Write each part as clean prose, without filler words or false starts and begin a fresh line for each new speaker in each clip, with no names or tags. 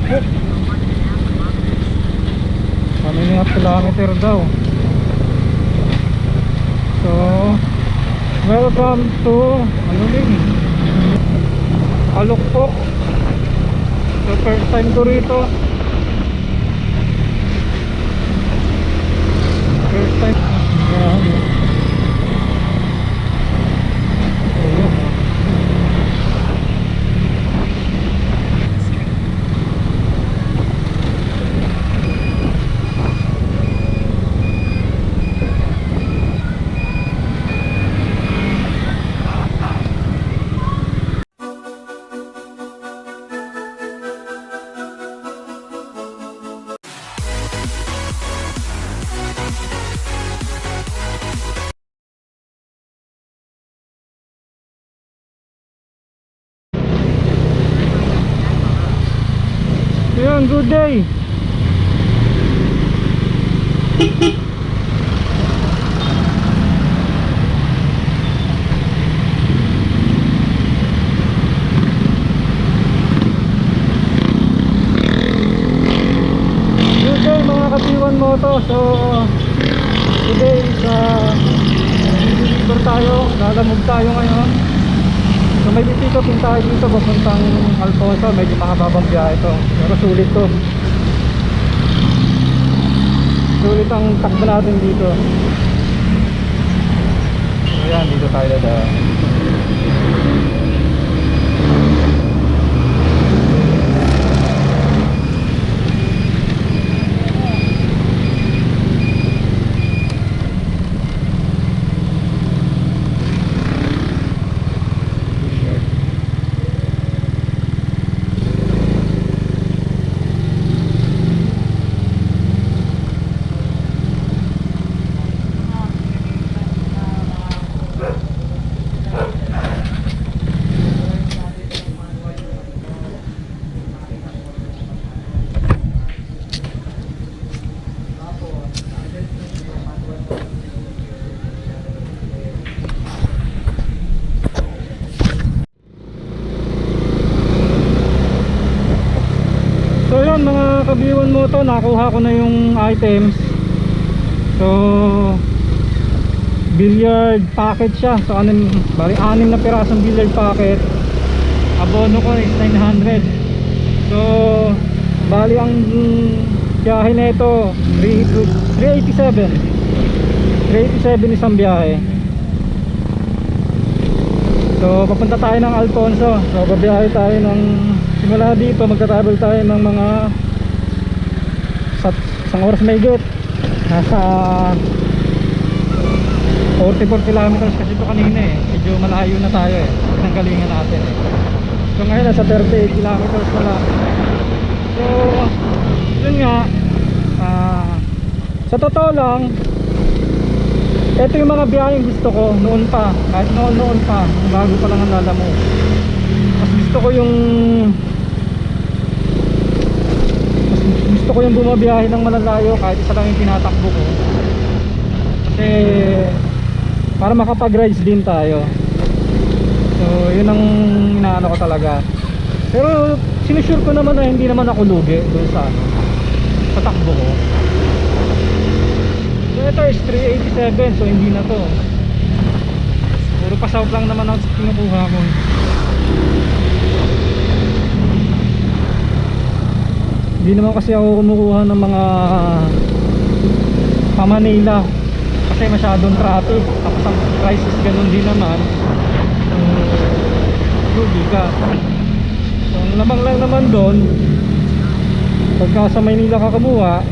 1.5 kilometer daw. So welcome to ano din, Alokpok. So first time ko rito. First time. Yun, good day. Good day mga Katiwan Moto. So today deliver tayo, lalamog tayo ngayon. So may pick-upin tayo dito papuntang Alfonso. Medyo mahababang biyahe ito, pero sulit to. Sulit ang takbo natin dito. So yan, dito tayo dadaan. So yun mga Kabiwan Moto, nakuha ko na yung items. So billiard packet siya. So bali 6 na pirasong billiard packet. Abono ko is 900. So bali ang biyahe na ito 387 isang biyahe. So papunta tayo ng Alfonso. So babiyahe tayo ng simula dito, magta-travel tayo ng mga isang oras may get. Nasa 44 kilometers kasi ito kanina eh. Medyo malayo na tayo eh, pinanggalingan natin eh. So ngayon nasa 38 kilometers na lang. So yun nga, sa totoo lang, ito yung mga biyaheng gusto ko noon pa. Kahit noon pa, bago pa lang ang Lalamove. Mas gusto ko yung bumabiyahe ng malalayo kahit isa lang yung tinatakbo ko. Kasi para makapag-rides din tayo. So yun ang inaano ko talaga. Pero sinusure ko naman na hindi naman ako lugi doon sa takbo ko. So ito is 387, so hindi na to. Puro pasawag lang naman ang kinukuha ko. Hindi naman kasi ako kumukuha ng mga pa-Manila kasi masyadong traffic. Tapos ang prices ganun din naman, lugi ka. So ang lamang lang naman doon, pagka sa Maynila ka kumuha,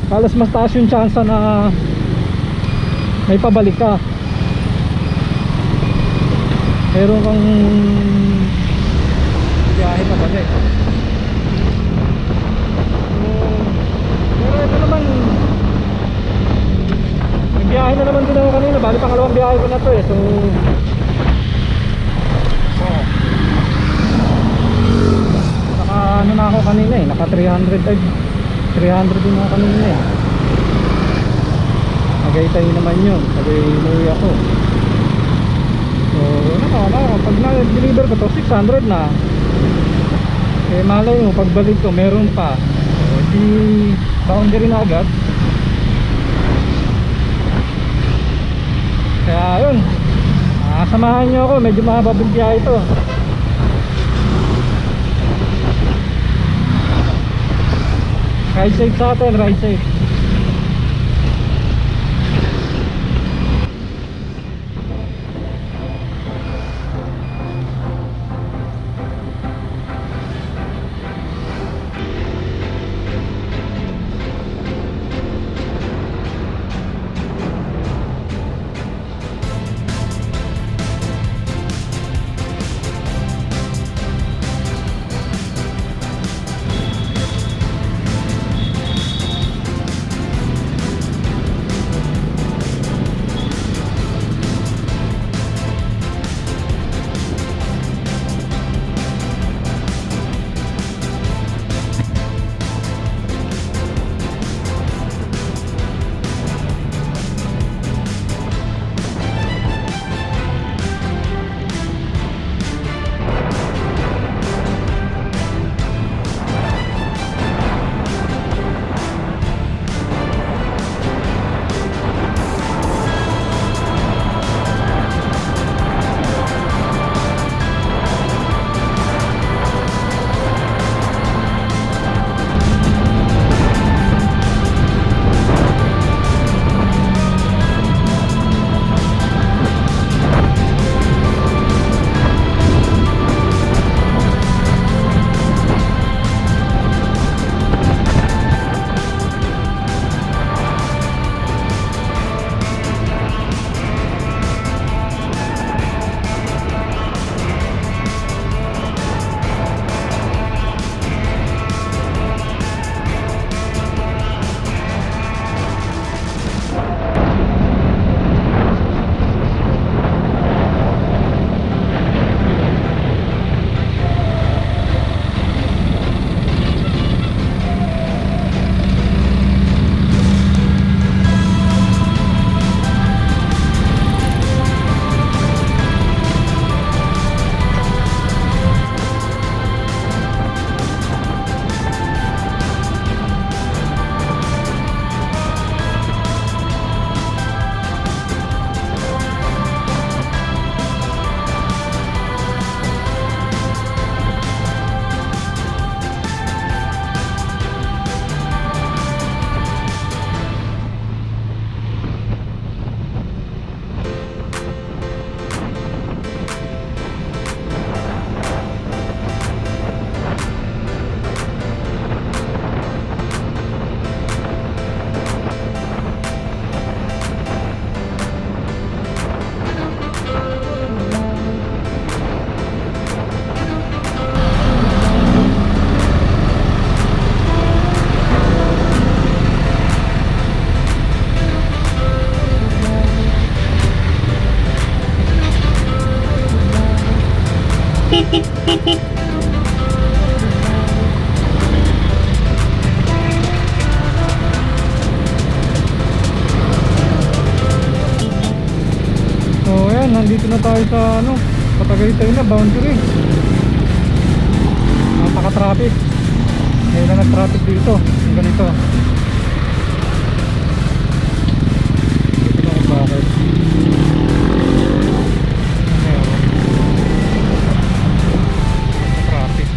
halos mas taas yung chance na may pabalik ka. Meron kang biyahe pabalik. Pero ito naman, may biyahe na naman din ako kanina. Bali pangalawang biyahe ko na to eh. So naka ano na ako kanina eh, naka 300 din ako kanina eh. Tagaytay naman yun, tagay ako. So pag na-deliver ko to 600 na. Eh malay mo, pagbalik ko meron pa. O di boundary na agad. Kaya yun, samahan nyo ako, medyo mahaba biyahe ito. Ride safe sa atin, ride safe. So ayan, nandito na tayo sa ano, Patagaytay na, boundary. Napaka-traffic. Ngayon na nag-traffic dito, yung ganito. Dito na kung bakit. Traffic.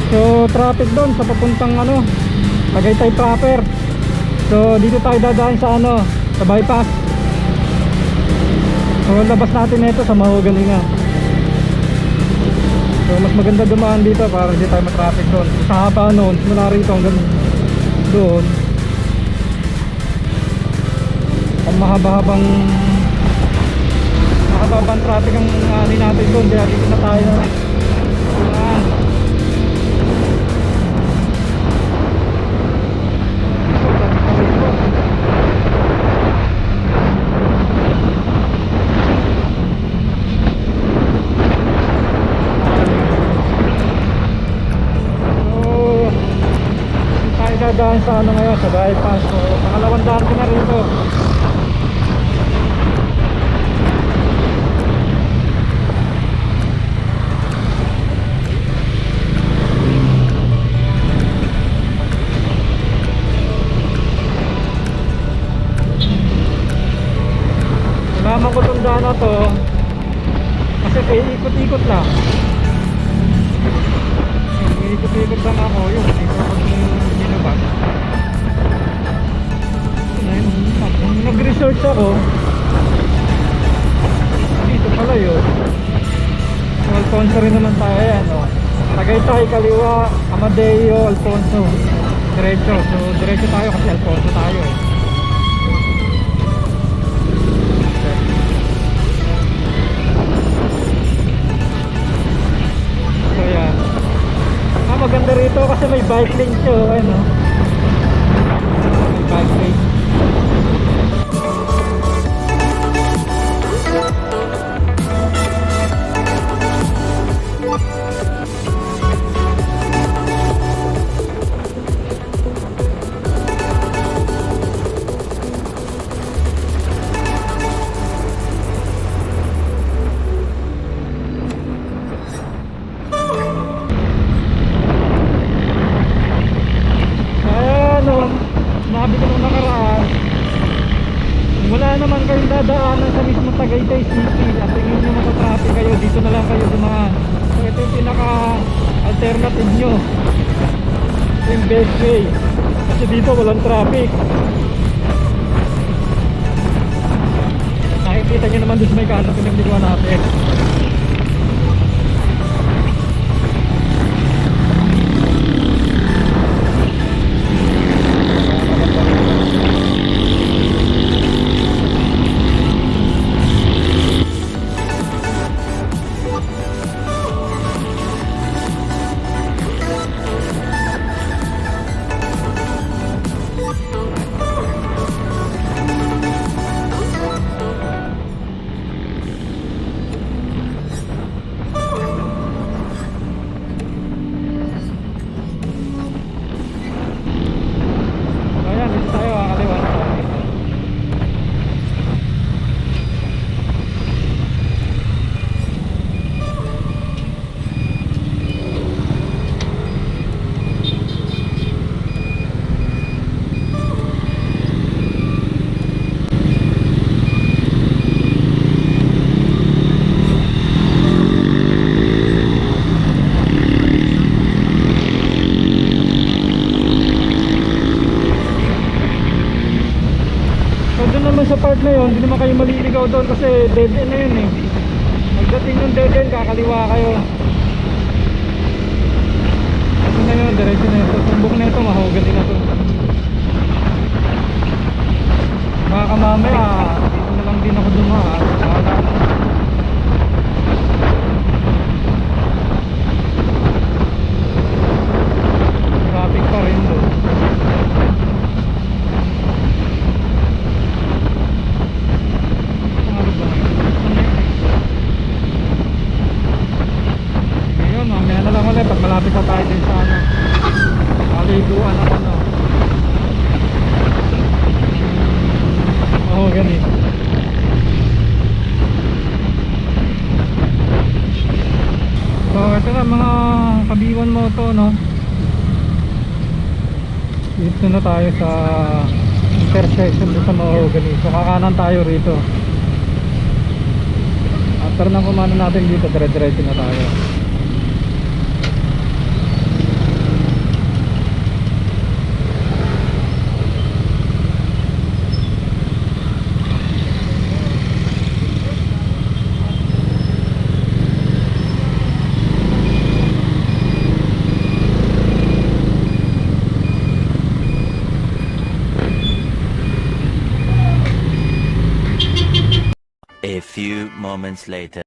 So traffic doon sa papuntang ano, Tagaytay proper. So dito tayo dadaan sa ano, sa bypass. So labas natin nito sa Mahogany na. So mas maganda dumaan dito para hindi tayo matraffic doon. Sa haba noon, mula rito hanggang doon. Ang mahabang traffic ang ani natin doon, kaya dito na tayo. Ayan. Dadaan sa ano ngayon, sa bypass. So pangalawang daan ko na rito. Nalaman ko itong daan na to kasi ikot-ikot lang. Ikot-ikot lang ako yun. Binabas. Nung nag-research ako, dito pala yun. So, Alfonso rin naman tayo. Ayan, o. Tagaytay, kaliwa, Amadeo, Alfonso. Diretso. So, diretso tayo kasi Alfonso tayo eh. So, ayan. Maganda rito kasi may bike lane siya. Ayan, o. May bike lane. Wala naman kayong dadaanan sa mismo Tagaytay City at tingin nyo matatraffic kayo, dito na lang kayo dumaan. So ito yung pinaka alternative nyo, yung best way kasi dito walang traffic. Nakikita nyo naman doon sa may kanto pinagliguan natin. Sa part na yun, hindi naman kayo maliligaw doon kasi dead end na yun eh. Pagdating ng dead end, kakaliwa kayo. Ito na yun, diretso na ito. Tumbok na ito, Mahogany na ito. Baka mamaya, dito na lang din ako dumaan. Traffic pa rin doon. Pag malapit na tayo din sa ano, kaliguan ng ano, Mahogany. So ito na mga kabiwan mo to, no. Dito na tayo sa intersection sa Mahogany. So kakanan tayo rito. After nang kumano natin dito, dire-diretso na tayo.
moments later.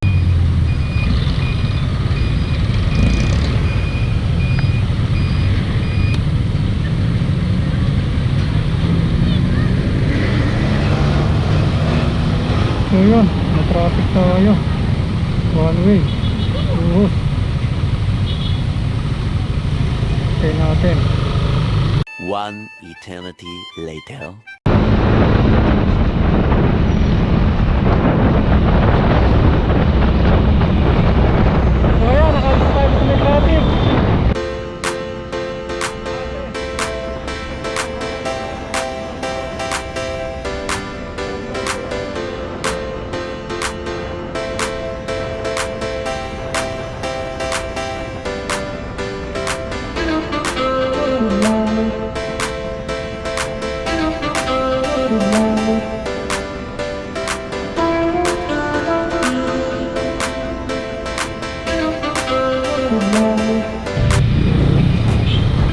So yun, na-traffic tayo. One way. Uhos. Okay natin.
One eternity later.
So ayan, nakalis tayo sa may traffic.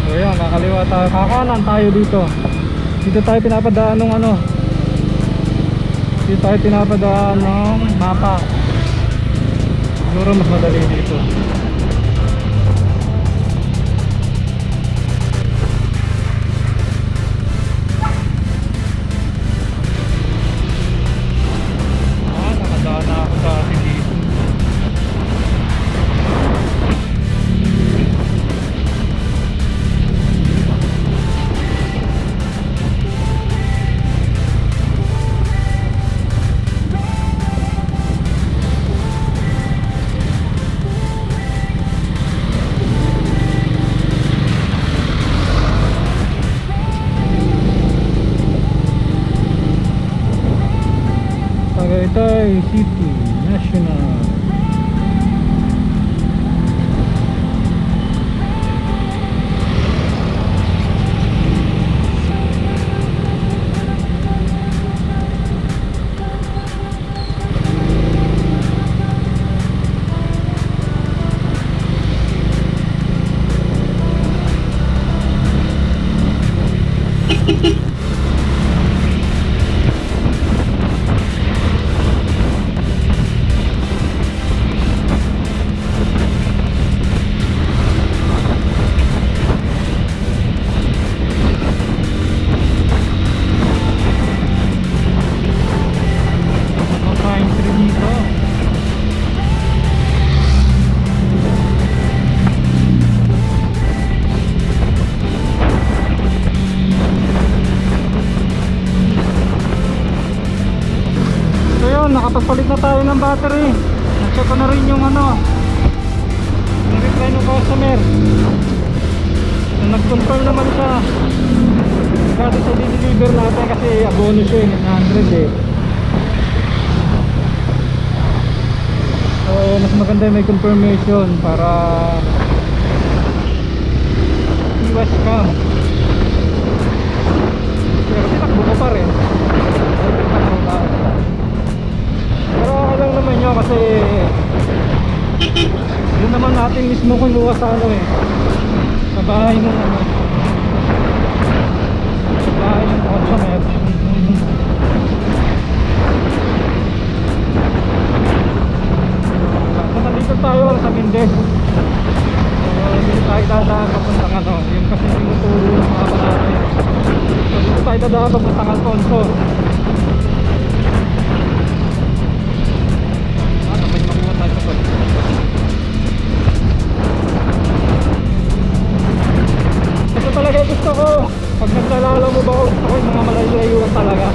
So ayan, nakaliwa tayo, kakanan tayo dito. Dito tayo pinapadaan ng ano, dito tayo pinapadaan ng mapa. Siguro mas madali dito. Nakadaan na ako dati dito. Tagaytay City National. Pine tree dito. So yun, nakapagpalit na tayo ng battery. Na-check ko na rin yung ano, yung reply ng customer. So, nag-confirm naman siya. Kasi sa deliver natin kasi abono siya eh, 900 eh. So mas maganda may confirmation para iwas ka. Pero tinakbo ko pa rin. Pero okay lang naman yun kasi yun naman natin mismo kinuha sa ano eh, sa bahay nung ano, sa bahay ng customer. So nandito tayo sa Mindes. So dito tayo dadaan papuntang ano, yun kasi tinuturo ng mga natin. So dito tayo dadaan papuntang Alfonso. May makuha tayo sa pag ito talaga gusto ko. Pag naglalala mo ba, gusto ko yung mga malayo-layuan talaga.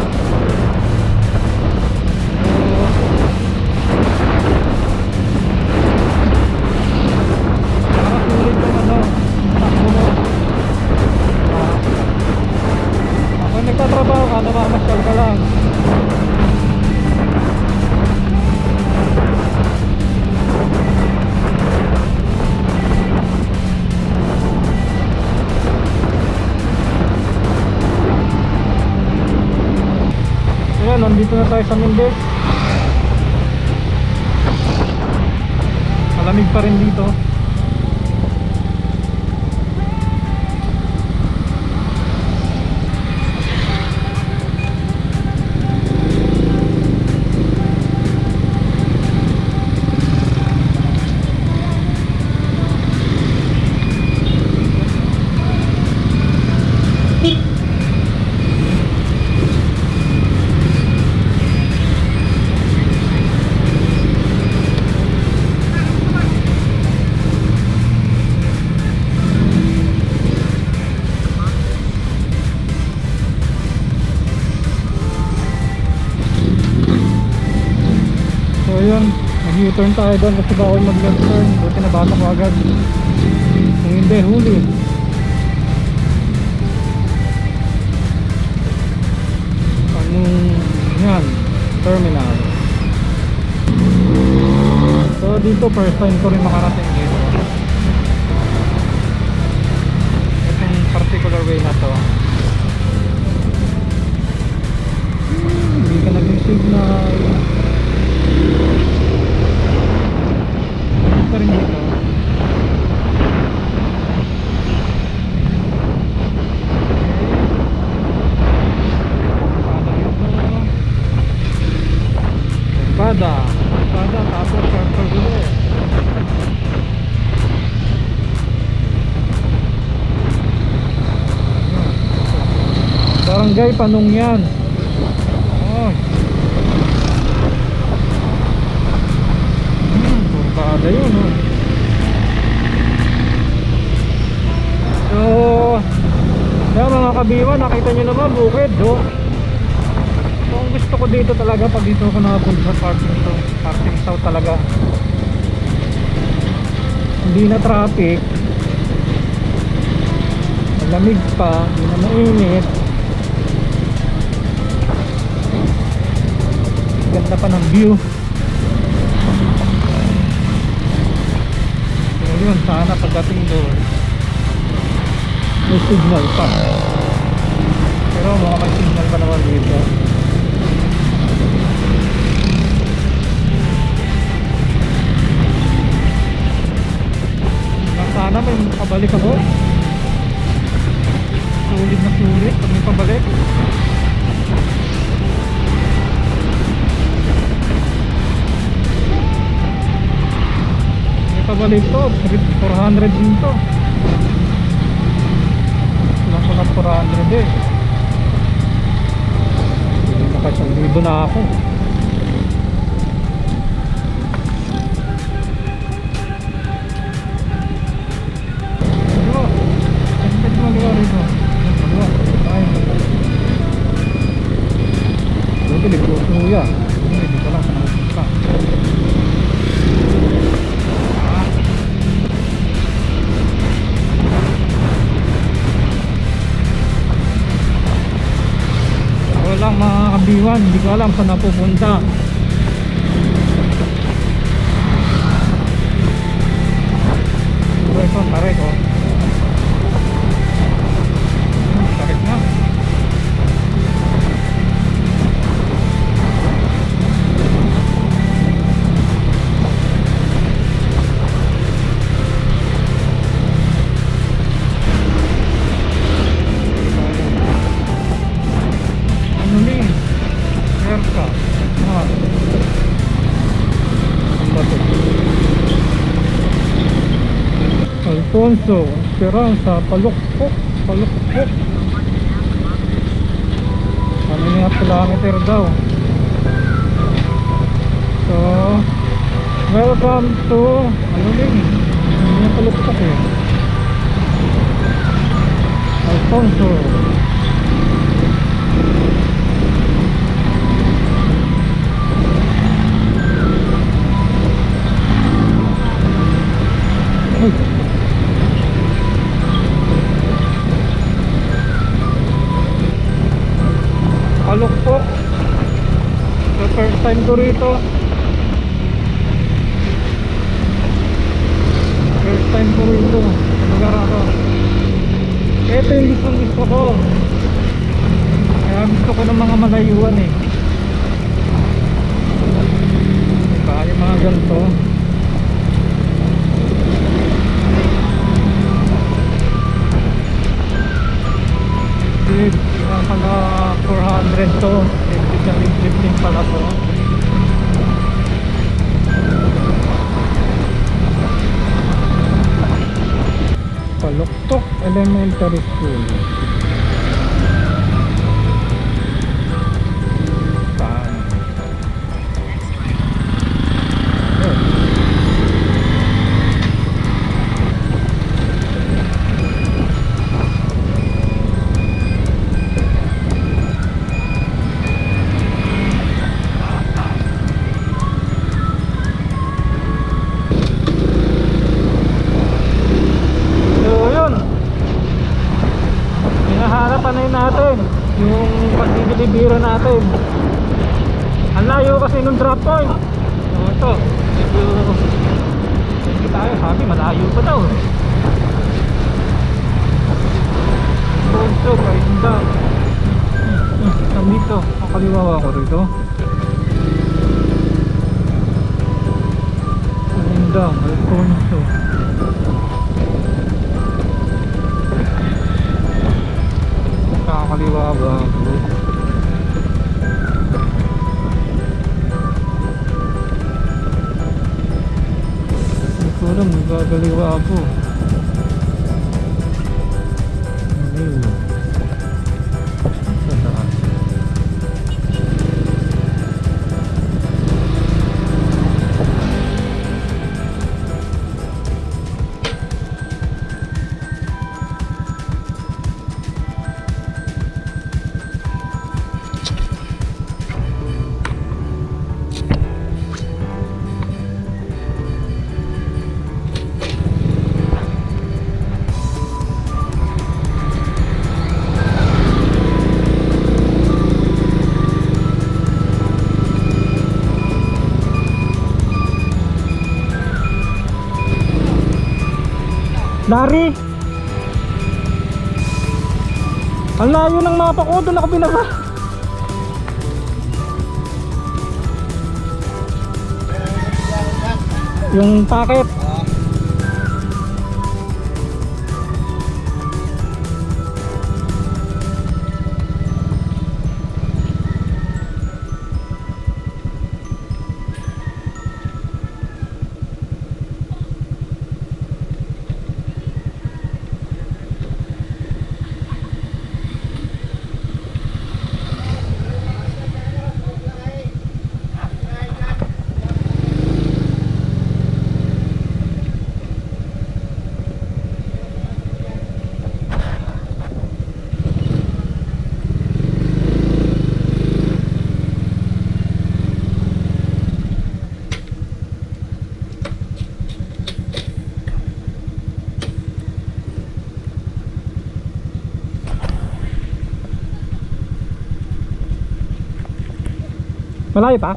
Nakasulit yung ano, takbo mo. Kung nagtatrabaho ka, namamasyal ka lang. Ayan, nandito na tayo sa Mindes. Malamig pa rin dito. turn tayo doon kasi bawal mag left turn. Buti nabasa ko agad. Kung hindi, huli. Anong yan? Terminal. So dito first time ko rin makarating dito. Itong particular way na to. Hindi ka nag-signal. Ito rin dito. Espada tapos circle ulit. Barangay Panungyan. Oh. Espada yun, oh. So kaya mga kabiwa, nakita nyo naman bukid, oh. Kung gusto ko dito talaga pag dito ako nakapunta sa parking south talaga, hindi na traffic, malamig pa, hindi na mainit, ganda pa ng view. So yun, sana pagdating doon may signal pa, pero mga may signal pa naman dito. Sana may pabalik ako. Sulit na sulit pag may pabalik. May pabalik to, 400 din to. Lang ko na 400 eh. Nakasang libo na ako. Kuya, hindi ko lang sa walang mga kabiwan, hindi ko alam saan napupunta. Ito tarik, oh. Tarik na. Alfonso, Esperanza, Palukpok. Ano nga kilometer daw. So welcome to ano din, ano nga Palukpok eh, Alfonso. Palukpok. So first time ko rito. First time ko rito sa lugar ako. Ito yung gusto ko. Kaya gusto ko ng mga malayuan eh. Kaya yung mga ganito. Pala 400 to, lifting pala to. Palukpok Elementary School. Saan? ng drop point. So ito, medyo hindi tayo, sabi malayo pa daw. So guys, down. Dito, kakaliwa ako rito. Ganda, Alfonso. Kakaliwa ba ako? Hindi ko alam, magkakaliwa ako. Dari! Ang layo ng mapa ko, doon ako binaba. Yung packet. Malayo pa?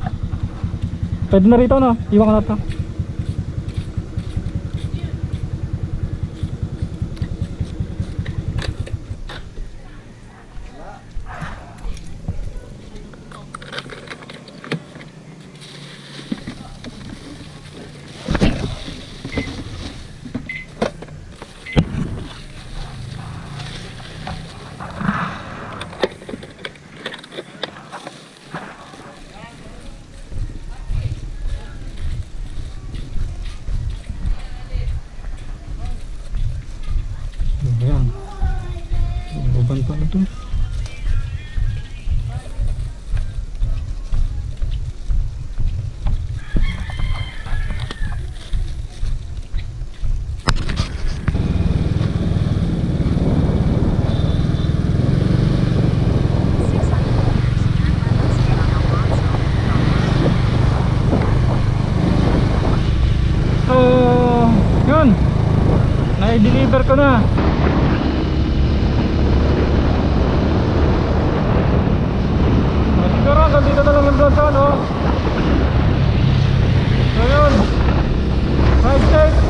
Pwede na rito, no? Iwan ko na ito. Ayan. Buban pa na ito. So, yun. Na-deliver ko na. Siguro hanggang dito na lang yung vlog ko, no? So yun, ride safe.